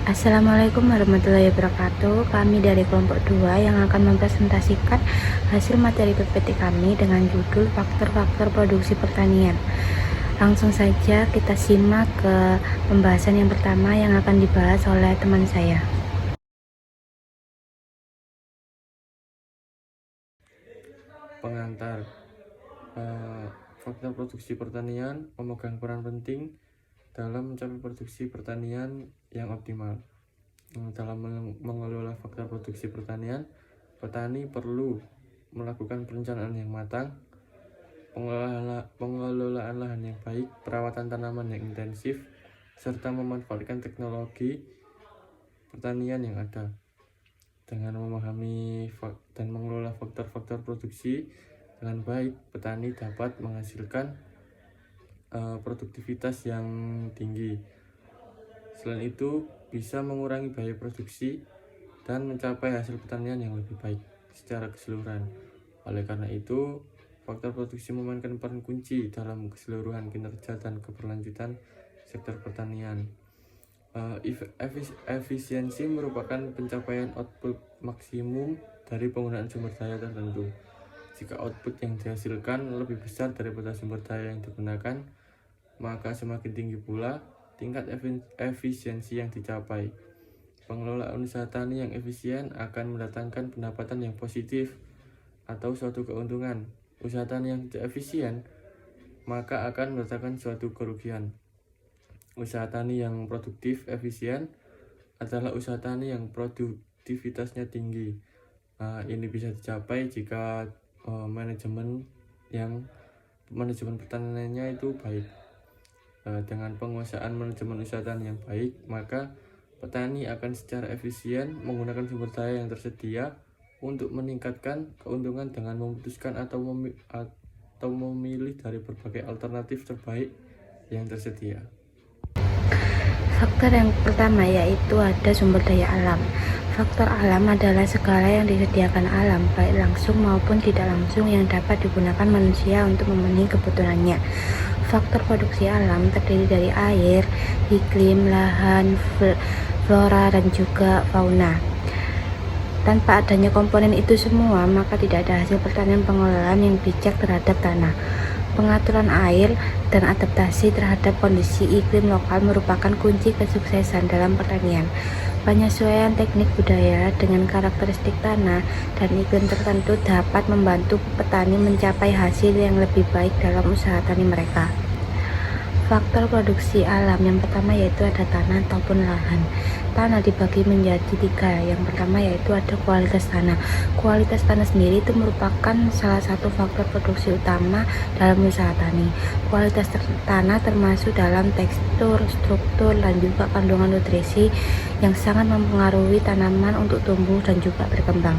Assalamualaikum warahmatullahi wabarakatuh. Kami dari kelompok 2 yang akan mempresentasikan hasil materi PPT kami dengan judul faktor-faktor produksi pertanian. Langsung saja kita simak ke pembahasan yang pertama yang akan dibahas oleh teman saya. Pengantar. Faktor produksi pertanian memegang peran penting dalam mencapai produksi pertanian yang optimal. Dalam mengelola faktor produksi pertanian, petani perlu melakukan perencanaan yang matang, pengelolaan lahan yang baik, perawatan tanaman yang intensif, serta memanfaatkan teknologi pertanian yang ada. Dengan memahami dan mengelola faktor-faktor produksi dengan baik, petani dapat menghasilkan produktivitas yang tinggi. Selain itu, bisa mengurangi biaya produksi dan mencapai hasil pertanian yang lebih baik secara keseluruhan. Oleh karena itu, faktor produksi memainkan peran kunci dalam keseluruhan kinerja dan keberlanjutan sektor pertanian. Efisiensi merupakan pencapaian output maksimum dari penggunaan sumber daya tertentu. Jika output yang dihasilkan lebih besar daripada sumber daya yang digunakan, maka semakin tinggi pula tingkat efisiensi yang dicapai. Pengelolaan usaha tani yang efisien akan mendatangkan pendapatan yang positif atau suatu keuntungan. Usaha tani yang tidak efisien maka akan mendatangkan suatu kerugian. Usaha tani yang produktif efisien adalah usaha tani yang produktivitasnya tinggi. Ini bisa dicapai jika manajemen pertaniannya itu baik. Dengan penguasaan manajemen usaha tani yang baik, maka petani akan secara efisien menggunakan sumber daya yang tersedia untuk meningkatkan keuntungan dengan memutuskan atau memilih dari berbagai alternatif terbaik yang tersedia. Faktor yang pertama yaitu ada sumber daya alam. Faktor alam adalah segala yang disediakan alam, baik langsung maupun tidak langsung, yang dapat digunakan manusia untuk memenuhi kebutuhannya. Faktor produksi alam terdiri dari air, iklim, lahan, flora, dan juga fauna. Tanpa adanya komponen itu semua, maka tidak ada hasil pertanian pengelolaan yang bijak terhadap tanah. Pengaturan air dan adaptasi terhadap kondisi iklim lokal merupakan kunci kesuksesan dalam pertanian. Penyesuaian teknik budaya dengan karakteristik tanah dan iklim tertentu dapat membantu petani mencapai hasil yang lebih baik dalam usaha tani mereka. Faktor produksi alam yang pertama yaitu ada tanah ataupun lahan. Tanah dibagi menjadi 3. Yang pertama yaitu ada kualitas tanah. Kualitas tanah sendiri itu merupakan salah satu faktor produksi utama dalam usaha tani. Kualitas tanah termasuk dalam tekstur, struktur, dan juga kandungan nutrisi yang sangat mempengaruhi tanaman untuk tumbuh dan juga berkembang.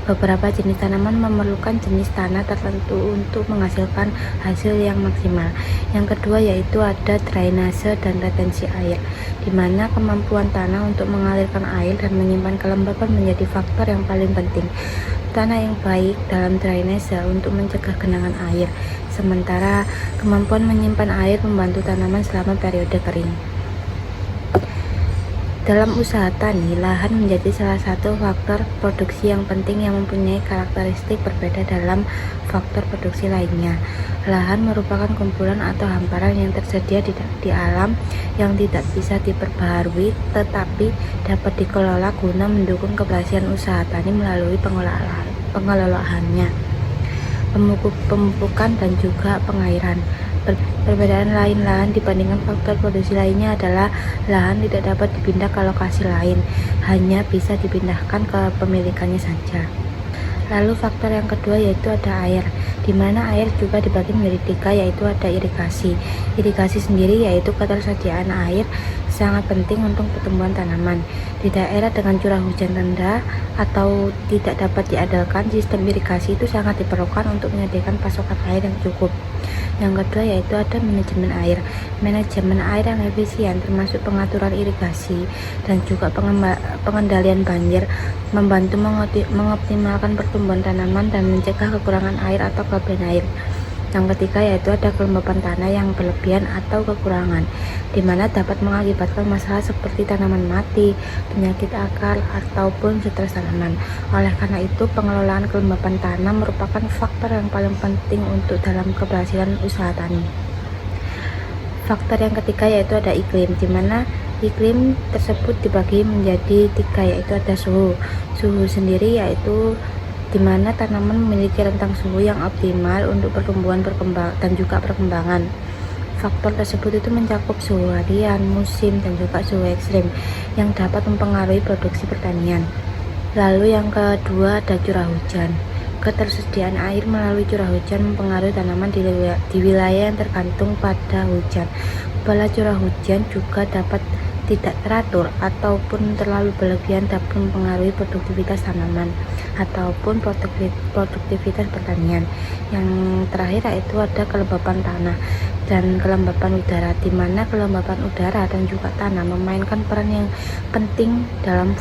Beberapa jenis tanaman memerlukan jenis tanah tertentu untuk menghasilkan hasil yang maksimal. Yang kedua yaitu ada drainase dan retensi air, di mana kemampuan tanah untuk mengalirkan air dan menyimpan kelembapan menjadi faktor yang paling penting. Tanah yang baik dalam drainase untuk mencegah genangan air, sementara kemampuan menyimpan air membantu tanaman selama periode kering. Dalam usaha tani, lahan menjadi salah satu faktor produksi yang penting yang mempunyai karakteristik berbeda dalam faktor produksi lainnya. Lahan merupakan kumpulan atau hamparan yang tersedia di alam yang tidak bisa diperbaharui, tetapi dapat dikelola guna mendukung keberhasilan usaha tani melalui pengelolaannya, pemupukan, dan juga pengairan. Perbedaan lain lahan dibandingkan faktor produksi lainnya adalah lahan tidak dapat dipindah ke lokasi lain, hanya bisa dipindahkan ke pemilikannya saja. Lalu faktor yang kedua yaitu ada air, di mana air juga dibagi menjadi 3, yaitu ada irigasi. Irigasi sendiri yaitu ketersediaan air sangat penting untuk pertumbuhan tanaman. Di daerah dengan curah hujan rendah atau tidak dapat diandalkan, sistem irigasi itu sangat diperlukan untuk menyediakan pasokan air yang cukup. Yang kedua yaitu ada manajemen air. Manajemen air yang efisien termasuk pengaturan irigasi dan juga pengendalian banjir, membantu mengoptimalkan pertumbuhan tanaman dan mencegah kekurangan air atau kelebihan air. Yang ketiga yaitu ada kelembapan tanah yang berlebihan atau kekurangan, di mana dapat mengakibatkan masalah seperti tanaman mati, penyakit akar, ataupun stres tanaman. Oleh karena itu, pengelolaan kelembapan tanah merupakan faktor yang paling penting untuk dalam keberhasilan usaha tani. Faktor yang ketiga yaitu ada iklim, di mana iklim tersebut dibagi menjadi tiga, yaitu ada suhu. Suhu sendiri yaitu di mana tanaman memiliki rentang suhu yang optimal untuk pertumbuhan dan juga perkembangan. Faktor tersebut itu mencakup suhu harian, musim, dan juga suhu ekstrim yang dapat mempengaruhi produksi pertanian. Lalu yang kedua ada curah hujan. Ketersediaan air melalui curah hujan mempengaruhi tanaman di wilayah yang tergantung pada hujan. Pola curah hujan juga dapat tidak teratur ataupun terlalu berlebihan dapat mempengaruhi produktivitas tanaman ataupun produktivitas pertanian. Yang terakhir yaitu ada kelembapan tanah dan kelembapan udara, di mana kelembapan udara dan juga tanah memainkan peran yang penting dalam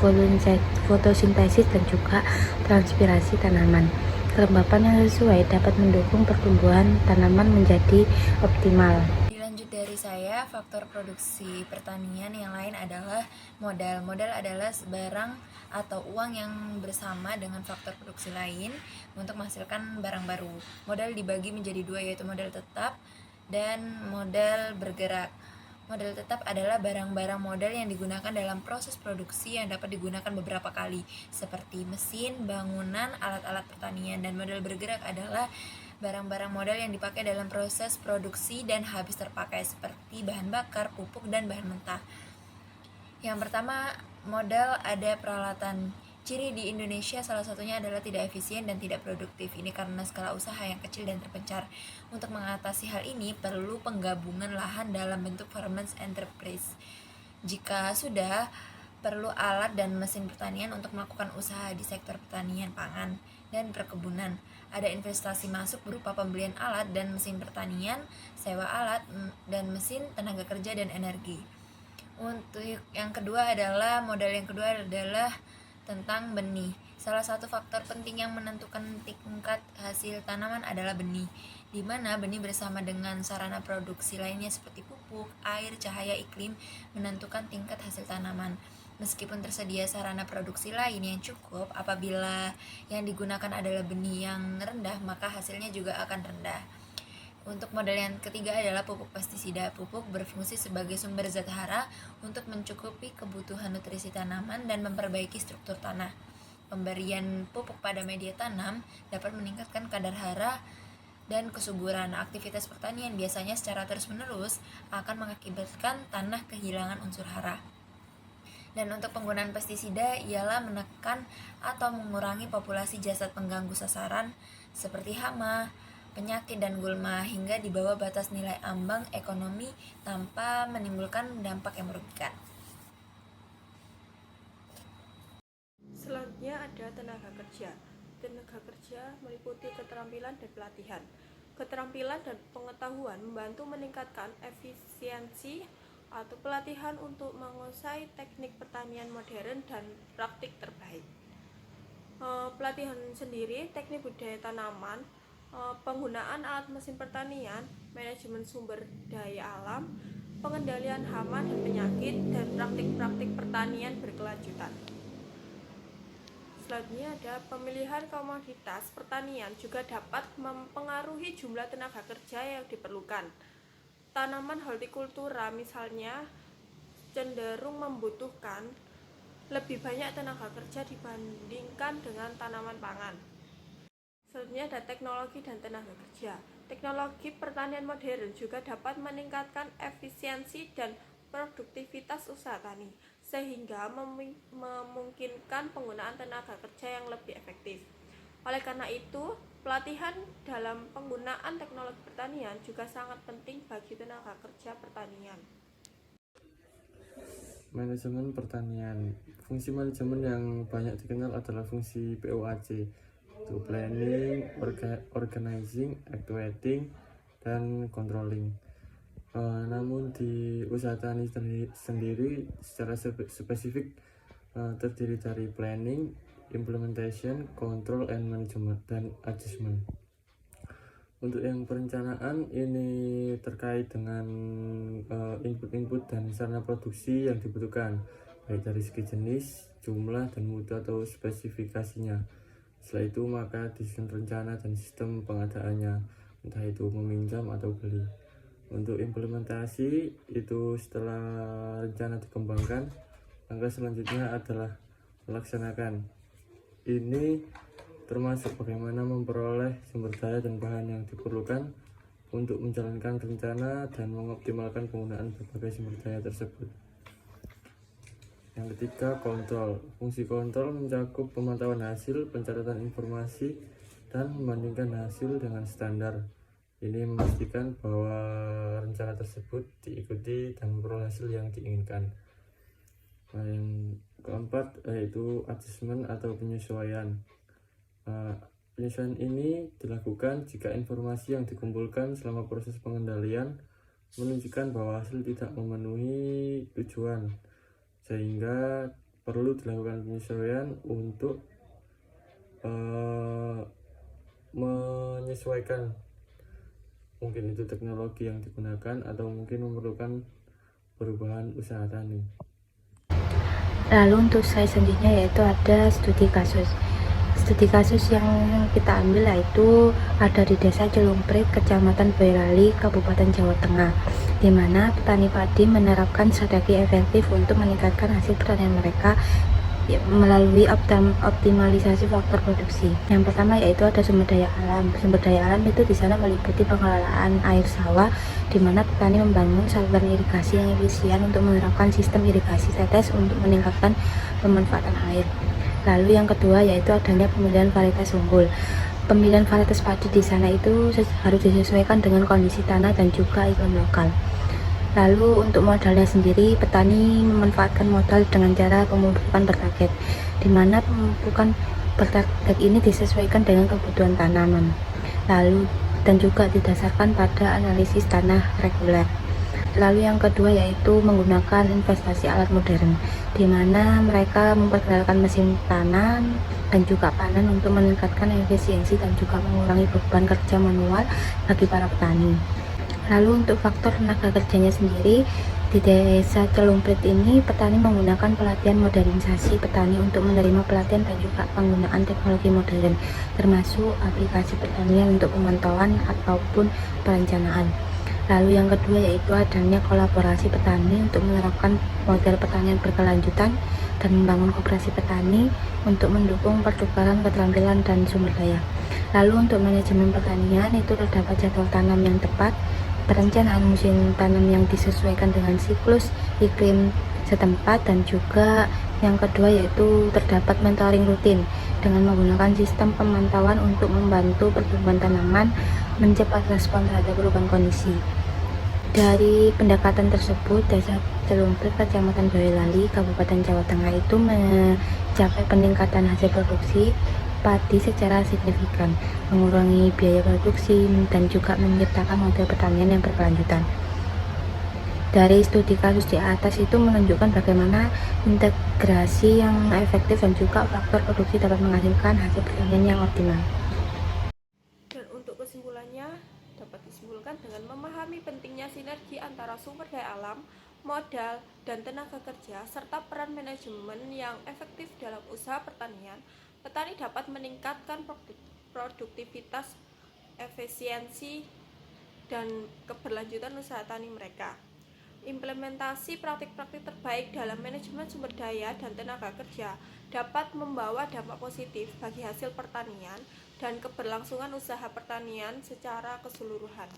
fotosintesis dan juga transpirasi tanaman. Kelembapan yang sesuai dapat mendukung pertumbuhan tanaman menjadi optimal. Lanjut dari saya, faktor produksi pertanian yang lain adalah modal. Modal adalah barang atau uang yang bersama dengan faktor produksi lain untuk menghasilkan barang baru. Modal dibagi menjadi dua, yaitu modal tetap dan modal bergerak. Modal tetap adalah barang-barang modal yang digunakan dalam proses produksi yang dapat digunakan beberapa kali, seperti mesin, bangunan, alat-alat pertanian. Dan modal bergerak adalah barang-barang modal yang dipakai dalam proses produksi dan habis terpakai, seperti bahan bakar, pupuk, dan bahan mentah. Yang pertama, modal ada peralatan. Ciri di Indonesia salah satunya adalah tidak efisien dan tidak produktif. Ini karena skala usaha yang kecil dan terpencar. Untuk mengatasi hal ini, perlu penggabungan lahan dalam bentuk farmers enterprise. Jika sudah, perlu alat dan mesin pertanian untuk melakukan usaha di sektor pertanian, pangan, dan perkebunan. Ada investasi masuk berupa pembelian alat dan mesin pertanian, sewa alat dan mesin, tenaga kerja, dan energi. Untuk yang kedua adalah tentang benih. Salah satu faktor penting yang menentukan tingkat hasil tanaman adalah benih, di mana benih bersama dengan sarana produksi lainnya seperti pupuk, air, cahaya, iklim menentukan tingkat hasil tanaman. Meskipun tersedia sarana produksi lain yang cukup, apabila yang digunakan adalah benih yang rendah, maka hasilnya juga akan rendah. Untuk modal yang ketiga adalah pupuk pestisida. Pupuk berfungsi sebagai sumber zat hara untuk mencukupi kebutuhan nutrisi tanaman dan memperbaiki struktur tanah. Pemberian pupuk pada media tanam dapat meningkatkan kadar hara dan kesuburan. Aktivitas pertanian biasanya secara terus-menerus akan mengakibatkan tanah kehilangan unsur hara. Dan untuk penggunaan pestisida ialah menekan atau mengurangi populasi jasad pengganggu sasaran seperti hama, penyakit, dan gulma hingga di bawah batas nilai ambang ekonomi tanpa menimbulkan dampak yang merugikan. Selanjutnya ada tenaga kerja. Tenaga kerja meliputi keterampilan dan pelatihan. Keterampilan dan pengetahuan membantu meningkatkan efisiensi atau pelatihan untuk menguasai teknik pertanian modern dan praktik terbaik. Pelatihan sendiri, teknik budidaya tanaman, penggunaan alat mesin pertanian, manajemen sumber daya alam, pengendalian hama dan penyakit, dan praktik-praktik pertanian berkelanjutan. Selanjutnya ada pemilihan komoditas pertanian juga dapat mempengaruhi jumlah tenaga kerja yang diperlukan. Tanaman hortikultura misalnya cenderung membutuhkan lebih banyak tenaga kerja dibandingkan dengan tanaman pangan. Selanjutnya ada teknologi dan tenaga kerja. Teknologi pertanian modern juga dapat meningkatkan efisiensi dan produktivitas usaha tani, sehingga memungkinkan penggunaan tenaga kerja yang lebih efektif. Oleh karena itu, pelatihan dalam penggunaan teknologi pertanian juga sangat penting bagi tenaga kerja pertanian. Manajemen pertanian. Fungsi manajemen yang banyak dikenal adalah fungsi POAC, itu planning, organizing, actuating, dan controlling. Namun di usaha tani sendiri secara spesifik terdiri dari planning, implementation, control, and management, dan adjustment. Untuk yang perencanaan ini terkait dengan input-input dan sarana produksi yang dibutuhkan, baik dari segi jenis, jumlah, dan mutu atau spesifikasinya. Setelah itu maka disusun rencana dan sistem pengadaannya, entah itu meminjam atau beli. Untuk implementasi itu setelah rencana dikembangkan, langkah selanjutnya adalah melaksanakan. Ini termasuk bagaimana memperoleh sumber daya dan bahan yang diperlukan untuk menjalankan rencana dan mengoptimalkan penggunaan berbagai sumber daya tersebut. Yang ketiga, kontrol. Fungsi kontrol mencakup pemantauan hasil, pencatatan informasi, dan membandingkan hasil dengan standar. Ini memastikan bahwa rencana tersebut diikuti dan memperoleh hasil yang diinginkan. Nah, yang keempat yaitu adjustment atau penyesuaian. Penyesuaian ini dilakukan jika informasi yang dikumpulkan selama proses pengendalian menunjukkan bahwa hasil tidak memenuhi tujuan, sehingga perlu dilakukan penyesuaian untuk menyesuaikan mungkin itu teknologi yang digunakan atau mungkin memerlukan perubahan usaha tani. Lalu untuk slide selanjutnya yaitu ada studi kasus. Studi kasus yang kita ambil yaitu ada di Desa Celumprit, Kecamatan Boyolali, Kabupaten Jawa Tengah, di mana petani padi menerapkan strategi efektif untuk meningkatkan hasil pertanian mereka melalui optimalisasi faktor produksi. Yang pertama yaitu ada sumber daya alam. Sumber daya alam itu di sana meliputi pengelolaan air sawah, di mana petani membangun saluran irigasi yang efisien untuk menerapkan sistem irigasi tetes untuk meningkatkan pemanfaatan air. Lalu yang kedua yaitu adanya pemilihan varietas unggul. Pemilihan varietas padi di sana itu harus disesuaikan dengan kondisi tanah dan juga iklim lokal. Lalu untuk modalnya sendiri, petani memanfaatkan modal dengan cara pemupukan bertarget, di mana pemupukan bertarget ini disesuaikan dengan kebutuhan tanaman. Lalu dan juga didasarkan pada analisis tanah reguler. Lalu yang kedua yaitu menggunakan investasi alat modern, di mana mereka memperkenalkan mesin tanam dan juga panen untuk meningkatkan efisiensi dan juga mengurangi beban kerja manual bagi para petani. Lalu untuk faktor tenaga kerjanya sendiri, di Desa Celumprit ini petani menggunakan pelatihan modernisasi petani untuk menerima pelatihan dan juga penggunaan teknologi modern, termasuk aplikasi pertanian untuk pemantauan ataupun perencanaan. Lalu yang kedua yaitu adanya kolaborasi petani untuk menerapkan model pertanian berkelanjutan dan membangun koperasi petani untuk mendukung pertukaran keterampilan dan sumber daya. Lalu untuk manajemen pertanian itu terdapat jadwal tanam yang tepat, perencanaan musim tanam yang disesuaikan dengan siklus iklim setempat, dan juga yang kedua yaitu terdapat mentoring rutin dengan menggunakan sistem pemantauan untuk membantu pertumbuhan tanaman mencepat respon terhadap perubahan kondisi. Dari pendekatan tersebut, Desa Celumprit, Kecamatan Boyolali, Kabupaten Jawa Tengah itu mencapai peningkatan hasil produksi padi secara signifikan, mengurangi biaya produksi, dan juga menciptakan model pertanian yang berkelanjutan. Dari studi kasus di atas itu menunjukkan bagaimana integrasi yang efektif dan juga faktor produksi dapat menghasilkan hasil pertanian yang optimal. Dan untuk kesimpulannya, dapat disimpulkan dengan memahami pentingnya sinergi antara sumber daya alam, modal, dan tenaga kerja, serta peran manajemen yang efektif dalam usaha pertanian, petani dapat meningkatkan produktivitas, efisiensi, dan keberlanjutan usaha tani mereka. Implementasi praktik-praktik terbaik dalam manajemen sumber daya dan tenaga kerja dapat membawa dampak positif bagi hasil pertanian dan keberlangsungan usaha pertanian secara keseluruhan.